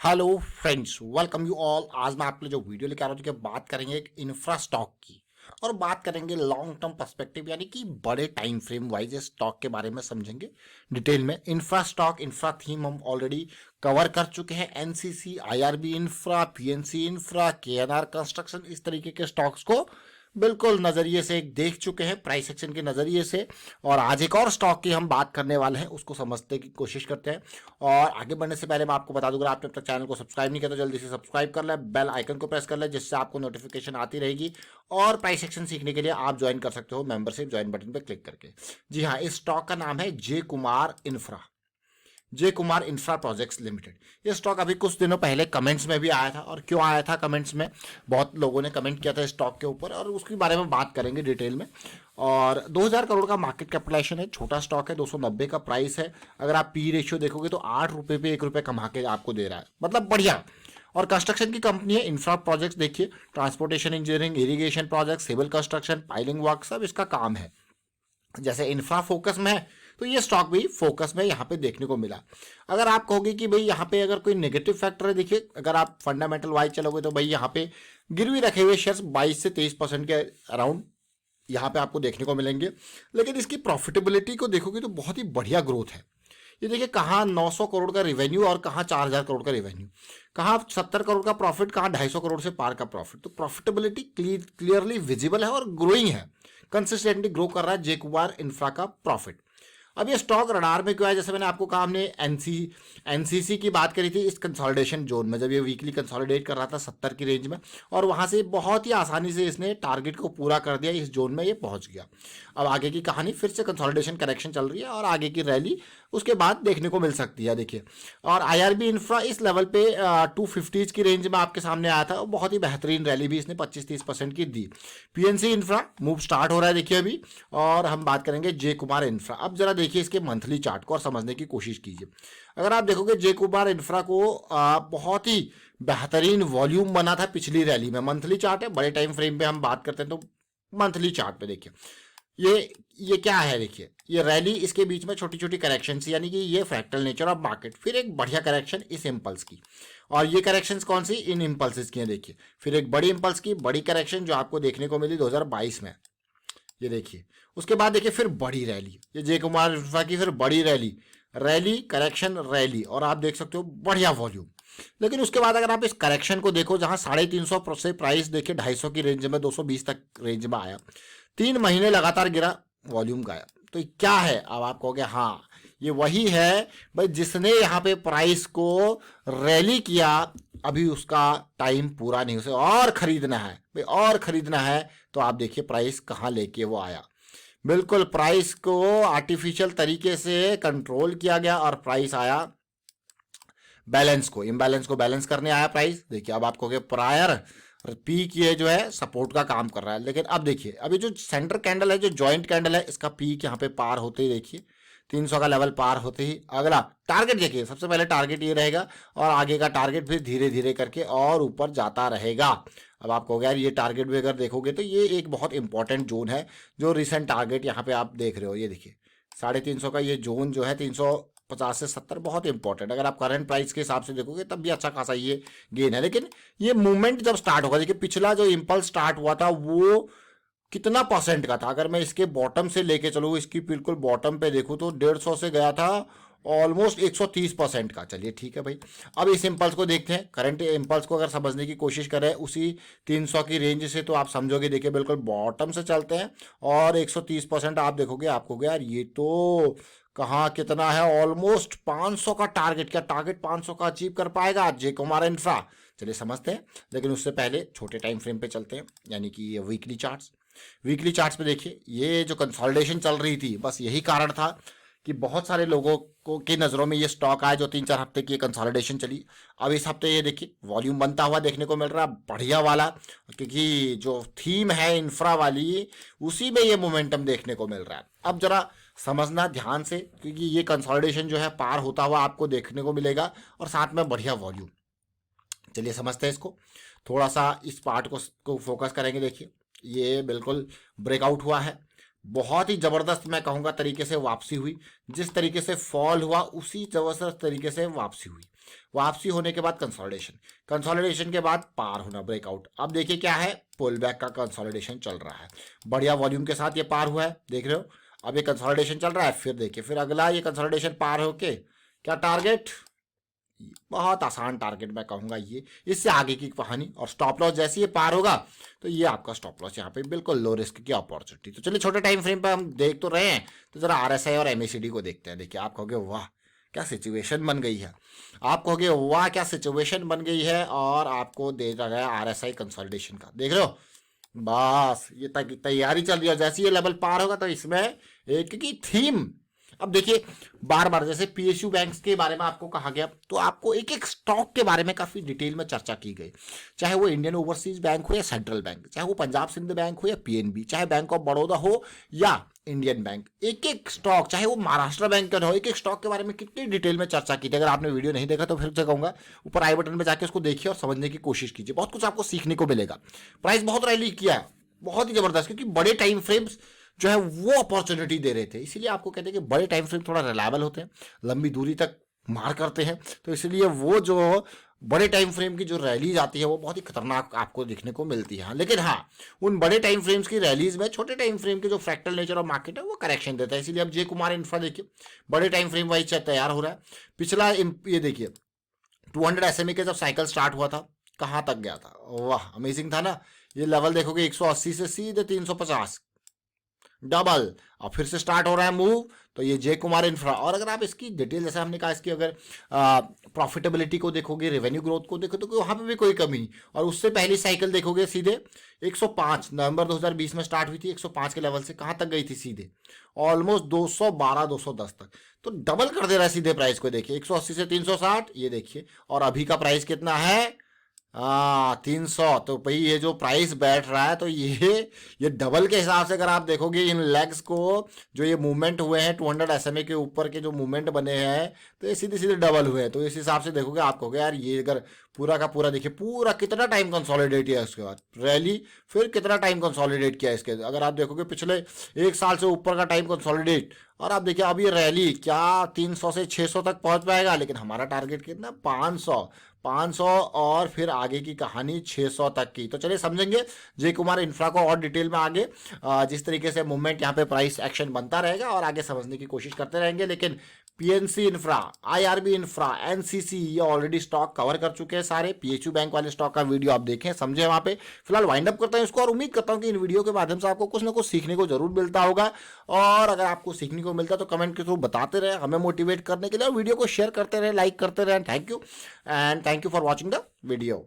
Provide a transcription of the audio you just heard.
Hello friends, welcome you all. आज मैं आपके लिए जो वीडियो लेकर आ रहा हूँ कि बात करेंगे एक इंफ्रा स्टॉक की और बात करेंगे लॉन्ग टर्म पर्सपेक्टिव यानी कि बड़े टाइम फ्रेम वाइज स्टॉक के बारे में समझेंगे डिटेल में। इंफ्रा स्टॉक इंफ्रा थीम हम ऑलरेडी कवर कर चुके हैं। NCC, IRB infra, PNC infra, KNR construction, इस तरीके के स्टॉक्स को बिल्कुल नजरिए से देख चुके हैं, प्राइस एक्शन के नजरिए से। और आज एक और स्टॉक की हम बात करने वाले हैं, उसको समझने की कोशिश करते हैं। और आगे बढ़ने से पहले मैं आपको बता दूंगा, आपने अब तक चैनल को सब्सक्राइब नहीं किया तो जल्दी से सब्सक्राइब कर ले, बेल आइकन को प्रेस कर ले, जिससे आपको नोटिफिकेशन आती रहेगी। और प्राइस एक्शन सीखने के लिए आप ज्वाइन कर सकते हो मेंबरशिप ज्वाइन बटन पर क्लिक करके। जी हाँ, इस स्टॉक का नाम है जे कुमार इंफ्रा, जे कुमार इंफ्रा प्रोजेक्ट्स लिमिटेड। ये स्टॉक अभी कुछ दिनों पहले कमेंट्स में भी आया था। और क्यों आया था कमेंट्स में, बहुत लोगों ने कमेंट किया था स्टॉक के ऊपर और उसके बारे में बात करेंगे डिटेल में। और 2000 करोड़ का मार्केट कैपिटलाइजेशन है, छोटा स्टॉक है, 290 का प्राइस है। अगर आप पी रेशियो देखोगे तो 8 रुपये पे 1 रुपये कमा के आपको दे रहा है, मतलब बढ़िया। और कंस्ट्रक्शन की कंपनी है। इंफ्रा प्रोजेक्ट्स देखिए, transportation engineering, irrigation project, civil construction, piling work, सब इसका काम है। जैसे इंफ्रा फोकस में है तो ये स्टॉक भी फोकस में यहाँ पे देखने को मिला। अगर आप कहोगे कि भाई यहाँ पे अगर कोई नेगेटिव फैक्टर है, देखिए अगर आप फंडामेंटल वाइज चलोगे तो भाई यहाँ पे गिरवी रखे हुए शेयर्स 22 से 23% के अराउंड यहाँ पे आपको देखने को मिलेंगे। लेकिन इसकी प्रॉफिटेबिलिटी को देखोगे तो बहुत ही बढ़िया ग्रोथ है। ये देखिए, कहाँ 900 करोड़ का रिवेन्यू और कहाँ 4000 करोड़ का रिवेन्यू, कहाँ 70 करोड़ का प्रॉफिट, कहाँ 250 करोड़ से पार का प्रॉफिट। तो प्रॉफिटेबिलिटी क्लियरली विजिबल है और ग्रोइंग है, कंसिस्टेंटली ग्रो कर रहा है जे कुमार इंफ्रा का प्रॉफिट। अब ये स्टॉक रडार में क्यों है, जैसे मैंने आपको कहा, हमने एनसीसी की बात करी थी इस कंसोलिडेशन जोन में, जब ये वीकली कंसोलिडेट कर रहा था 70 की रेंज में, और वहां से बहुत ही आसानी से इसने टारगेट को पूरा कर दिया, इस जोन में ये पहुंच गया। अब आगे की कहानी, फिर से कंसोलिडेशन करेक्शन चल रही है और आगे की रैली उसके बाद देखने को मिल सकती है। देखिए, और आईआरबी इंफ्रा इस लेवल पे 250 की रेंज में आपके सामने आया था और बहुत ही बेहतरीन रैली भी इसने 25-30% की दी। पीएनसी इंफ्रा मूव स्टार्ट हो रहा है देखिए अभी। और हम बात करेंगे जे कुमार इंफ्रा। अब जरा देखिए इसके मंथली चार्ट को और समझने की कोशिश कीजिए। अगर आप देखोगे जे कुमार इंफ्रा को बहुत ही बेहतरीन वॉल्यूम बना था पिछली रैली में। मंथली चार्ट है, बड़े टाइम फ्रेम पे हम बात करते हैं तो मंथली चार्ट पे देखिए ये क्या है। देखिए ये रैली, इसके बीच में छोटी छोटी करेक्शन, यानी कि ये फ्रैक्टल नेचर ऑफ मार्केट, फिर एक बढ़िया करेक्शन इस इम्पल्स की, और ये करेक्शंस कौन सी, इन इम्पल्सेस की हैं। देखिए फिर एक बड़ी इम्पल्स की बड़ी करेक्शन जो आपको देखने को मिली 2022 में, ये देखिए। उसके बाद देखिए फिर बड़ी रैली, ये जय कुमार इंफ्रा की फिर बड़ी रैली, रैली करेक्शन रैली, और आप देख सकते हो बढ़िया वॉल्यूम। लेकिन उसके बाद अगर आप इस करेक्शन को देखो, जहां 350 से प्राइस देखिए 250 की रेंज में 220 तक रेंज में आया, 3 महीने लगातार गिरा, वॉल्यूम गायब। तो क्या है, अब आप कहोगे हाँ ये वही है भाई जिसने यहाँ पे प्राइस को रैली किया, अभी उसका टाइम पूरा नहीं, उसे और खरीदना है भाई, और खरीदना है। तो आप देखिए प्राइस कहाँ लेके वो आया, बिल्कुल प्राइस को आर्टिफिशियल तरीके से कंट्रोल किया गया और प्राइस आया बैलेंस को, इम्बैलेंस को बैलेंस करने आया प्राइस। देखिए अब आपको प्रायर पीक ये जो है सपोर्ट का काम कर रहा है। लेकिन अब देखिए अभी जो सेंटर कैंडल है, जो जॉइंट कैंडल है, इसका पीक यहाँ पे पार होते ही देखिए 300 का लेवल पार होते ही अगला टारगेट देखिए, सबसे पहले टारगेट ये रहेगा और आगे का टारगेट फिर धीरे धीरे करके और ऊपर जाता रहेगा। अब आप कहोगे यार ये टारगेट भी अगर देखोगे तो ये एक बहुत इंपॉर्टेंट जोन है, जो रिसेंट टारगेट यहाँ पे आप देख रहे हो, ये देखिए 350 का ये जोन जो है 350 से 70 बहुत इंपॉर्टेंट। अगर आप करंट प्राइस के हिसाब से देखोगे तब भी अच्छा खासा ये गेन है। लेकिन ये मूवमेंट जब स्टार्ट होगा, देखिए पिछला जो इम्पल्स स्टार्ट हुआ था वो कितना परसेंट का था, अगर मैं इसके बॉटम से लेके चलूँ, इसकी बिल्कुल बॉटम पे देखूँ तो 150 से गया था ऑलमोस्ट 130% का। चलिए ठीक है भाई, अब इस इम्पल्स को देखते हैं। करंट इम्पल्स को अगर समझने की कोशिश करें उसी 300 की रेंज से, तो आप समझोगे, देखिए बिल्कुल बॉटम से चलते हैं और 130% आप देखोगे, आपको यार ये तो कहाँ कितना है, ऑलमोस्ट 500 का टारगेट। क्या टारगेट 500 का अचीव कर पाएगा जे कुमार इंफ्रा? चलिए समझते हैं। लेकिन उससे पहले छोटे टाइम फ्रेम पे चलते हैं, यानी कि ये वीकली चार्ट्स। वीकली चार्ट्स पे देखिए ये जो कंसोलिडेशन चल रही थी, बस यही कारण था कि बहुत सारे लोगों को की नज़रों में ये स्टॉक आया, जो 3-4 हफ्ते की कंसोलिडेशन चली। अब इस हफ्ते ये देखिए वॉल्यूम बनता हुआ देखने को मिल रहा है, बढ़िया वाला, क्योंकि जो थीम है इंफ्रा वाली उसी में ये मोमेंटम देखने को मिल रहा है। अब जरा समझना ध्यान से, क्योंकि ये कंसोलिडेशन जो है पार होता हुआ आपको देखने को मिलेगा और साथ में बढ़िया वॉल्यूम। चलिए समझते हैं इसको, थोड़ा सा इस पार्ट को फोकस करेंगे। देखिए ये बिल्कुल ब्रेकआउट हुआ है, बहुत ही जबरदस्त मैं कहूँगा तरीके से वापसी हुई। जिस तरीके से फॉल हुआ उसी जबरदस्त तरीके से वापसी हुई। वापसी होने के बाद कंसोलिडेशन, कंसोलिडेशन के बाद पार होना, ब्रेकआउट। अब देखिए क्या है, पुल बैक का कंसोलिडेशन चल रहा है, बढ़िया वॉल्यूम के साथ ये पार हुआ है, देख रहे हो। अब ये कंसोलिडेशन चल रहा है, फिर देखिए फिर अगला ये कंसोलिडेशन पार होके क्या टारगेट, बहुत आसान टारगेट मैं कहूंगा ये, इससे आगे की कहानी। और स्टॉप लॉस जैसे ये पार होगा तो ये आपका स्टॉप लॉस यहाँ पे बिल्कुल लो रिस्क की अपॉर्चुनिटी। तो चलिए छोटे टाइम फ्रेम पे हम देख तो रहे हैं, तो जरा आरएसआई और एमएसीडी को देखते हैं। देखिए आप कहोगे वाह क्या सिचुएशन बन गई है, आप कहोगे वाह क्या सिचुएशन बन गई है, और आपको दे रहा है आरएसआई कंसोलिडेशन का, देख रहे हो। बस ये तैयारी चल रही है, जैसे ये लेवल पार होगा तो इसमें एक की थीम। अब देखिए बार बार जैसे पीएसयू बैंक्स के बारे में आपको कहा गया, तो आपको एक एक स्टॉक के बारे में काफी डिटेल में चर्चा की गई, चाहे वो इंडियन ओवरसीज बैंक हो या सेंट्रल बैंक, चाहे वो पंजाब सिंध बैंक हो या पीएनबी, चाहे बैंक ऑफ बड़ौदा हो या इंडियन बैंक, एक एक स्टॉक, चाहे वो महाराष्ट्र बैंक का हो, एक एक स्टॉक के बारे में कितनी डिटेल में चर्चा की थी। अगर आपने वीडियो नहीं देखा तो फिर से कहूंगा ऊपर आई बटन पे जाके उसको देखिए और समझने की कोशिश कीजिए, बहुत कुछ आपको सीखने को मिलेगा। प्राइस बहुत रैली किया है, बहुत ही जबरदस्त, क्योंकि बड़े टाइम फ्रेम्स जो है वो अपॉर्चुनिटी दे रहे थे, इसीलिए आपको कहते हैं कि बड़े टाइम फ्रेम थोड़ा रिलायबल होते हैं, लंबी दूरी तक मार करते हैं, तो इसलिए वो जो बड़े टाइम फ्रेम की जो रैलीज आती है वो बहुत ही खतरनाक आपको दिखने को मिलती है। लेकिन हाँ, उन बड़े टाइम फ्रेम्स की रैलीज में छोटे टाइम फ्रेम के जो फ्रैक्टल नेचर ऑफ मार्केट है वो करेक्शन देता है। इसीलिए अब जे कुमार इंफ्रा देखिए बड़े टाइम फ्रेम वाइज तैयार हो रहा है। पिछला ये देखिए 200 एसएमए के जब साइकिल स्टार्ट हुआ था कहाँ तक गया था, वाह अमेजिंग था ना। ये लेवल देखोगे 180 से सीधे 350 डबल, और फिर से स्टार्ट हो रहा है मूव। तो ये जय कुमार इंफ्रा, और अगर आप इसकी डिटेल जैसे हमने कहा इसकी अगर प्रॉफिटेबिलिटी को देखोगे, रेवेन्यू ग्रोथ को देखो, तो वहां पे भी कोई कमी नहीं। और उससे पहली साइकिल देखोगे सीधे 105 नवंबर 2020 में स्टार्ट हुई थी, 105 के लेवल से कहां तक गई थी, सीधे ऑलमोस्ट 212 210 तक। तो डबल कर दे रहा है सीधे प्राइस को, देखिए 180 से 360, ये देखिए। और अभी का प्राइस कितना है, 300। तो भाई ये जो प्राइस बैठ रहा है, तो ये डबल के हिसाब से अगर आप देखोगे इन लेग्स को, जो ये मूवमेंट हुए हैं 200 एसएमए के ऊपर के जो मूवमेंट बने हैं, तो ये सीधे सीधे डबल हुए हैं। तो इस हिसाब से देखोगे आप कहोगे यार ये अगर पूरा का पूरा देखिए पूरा कितना टाइम कंसोलिडेट किया, उसके बाद रैली, फिर कितना टाइम कंसोलिडेट किया इसके, अगर आप देखोगे पिछले एक साल से ऊपर का टाइम कंसोलिडेट। और आप देखिए अब ये रैली क्या 300 से 600 तक पहुंच पाएगा, लेकिन हमारा टारगेट कितना, 500 और फिर आगे की कहानी 600 तक की। तो चलिए समझेंगे जय कुमार इंफ्रा को और डिटेल में आगे, जिस तरीके से मूवमेंट यहाँ पे प्राइस एक्शन बनता रहेगा और आगे समझने की कोशिश करते रहेंगे। लेकिन PNC infra, IRB infra, NCC, ये ऑलरेडी स्टॉक कवर कर चुके हैं सारे। पीएचयू बैंक वाले स्टॉक का वीडियो आप देखें समझे वहां पे। फिलहाल वाइंड अप करता हूं इसको, और उम्मीद करता हूं कि इन वीडियो के माध्यम से आपको कुछ ना कुछ सीखने को जरूर मिलता होगा। और अगर आपको सीखने को मिलता है तो कमेंट के थ्रू बताते रहे, हमें मोटिवेट करने के लिए, और वीडियो को शेयर करते रहे, लाइक करते रहे। Thank you and thank you for watching the video.